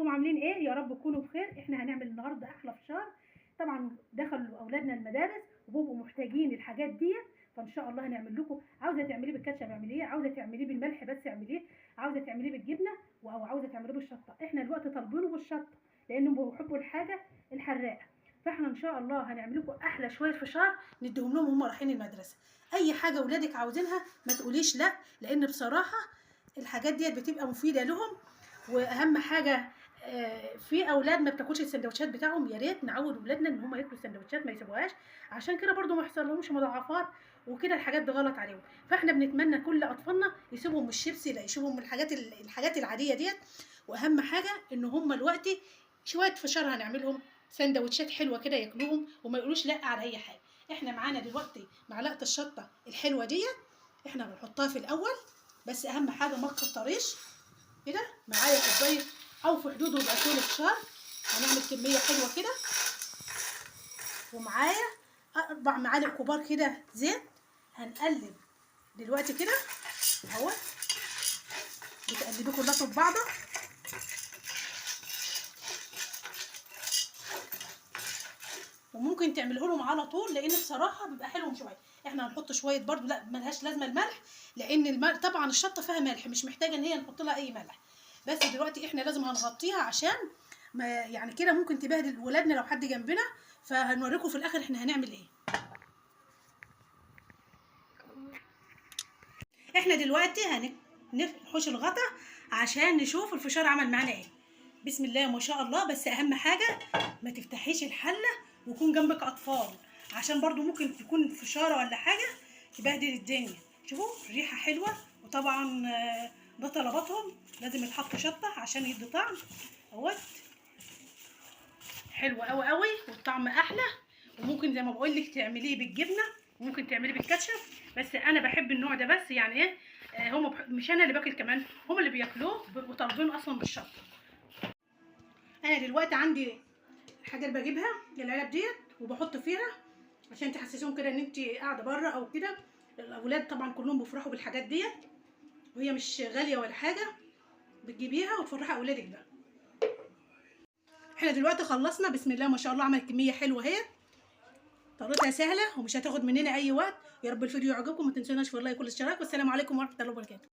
ازيكم عاملين ايه؟ يا رب تكونوا بخير. احنا هنعمل النهارده احلى فشار. طبعا دخلوا اولادنا المدارس وبيبقوا محتاجين الحاجات دي، فان شاء الله هنعمل لكم. عاوزه تعمليه بالكاتشب اعمليه، عاوزه تعمليه بالملح بس اعمليه، عاوزه تعمليه بالجبنه او عاوزه تعمليه بالشطه. احنا دلوقتي طالبينه بالشطه لانهم بيحبوا الحاجه الحراقه. فاحنا ان شاء الله هنعمل لكم احلى شويه فشار نديهم لهم وهم رايحين المدرسه. اي حاجه ولادك عاوزينها ما تقوليش لا، لان بصراحه الحاجات دي بتبقى مفيده لهم. واهم حاجه في اولاد ما بتاكلش السندوتشات بتاعهم، يا ريت نعود اولادنا ان هم ياكلوا السندوتشات ما يسيبوهاش، عشان كده برضو ما يحصلهمش مضاعفات وكده. الحاجات دي غلط عليهم. فاحنا بنتمنى كل اطفالنا يسيبهم من الشيبسي، لا يسيبهم من الحاجات العاديه ديت. واهم حاجه ان هم دلوقتي شويه فشار هنعملهم سندوتشات حلوه كده ياكلوهم وما يقولوش لا على اي حاجه. احنا معانا دلوقتي معلقه الشطه الحلوه ديت، احنا بنحطها في الاول، بس اهم حاجه ما تكتريش كده. معايا كوبايه او في حدوده يبقى كيلو فشار، هنعمل كميه حلوه كده. ومعايا 4 معالق كبار كده زيت. هنقلب دلوقتي كده اهو، بتقلبيه كلها في بعضها. وممكن تعمله لهم على طول لان بصراحه بيبقى حلو شويه. احنا هنحط شويه برده، لا ملهاش لازمه الملح، لان الملح طبعا الشطه فيها ملح، مش محتاجه ان هي نحط لها اي ملح. بس دلوقتي احنا لازم هنغطيها عشان ما يعني كده ممكن تبهدل ولادنا لو حد جنبنا. فهنوريكم في الاخر احنا هنعمل ايه. احنا دلوقتي هنحوش الغطا عشان نشوف الفشار عمل معانا ايه. بسم الله ما شاء الله. بس اهم حاجه ما تفتحيش الحله ويكون جنبك اطفال، عشان برضو ممكن تكون فشاره ولا حاجه تبهدل الدنيا. شوفوا الريحه حلوه، وطبعا ده طلباتهم لازم يتحط شطه عشان يدي طعم اهوت. حلو قوي قوي والطعم احلى. وممكن زي ما بقول لك تعمليه بالجبنه وممكن تعمليه بالكاتشب، بس انا بحب النوع ده. بس يعني ايه، هم مش انا اللي باكل، كمان هم اللي بياكلوه بيبقوا طالبين اصلا بالشطه. انا دلوقتي عندي الحاجه اللي بجيبها العلب ديت وبحط فيها عشان تحسسهم كده ان انت قاعده بره او كده. الاولاد طبعا كلهم بيفرحوا بالحاجات ديت، وهي مش غاليه ولا حاجه، بتجيبيها وتفرحي اولادك بقى. احنا دلوقتي خلصنا. بسم الله ما شاء الله عملت كميه حلوه اهي. طريقتها سهله ومش هتاخد مننا اي وقت. يا رب الفيديو يعجبكم، ما تنسوناش في اللايك والاشتراك، والسلام عليكم ورحمه الله وبركاته.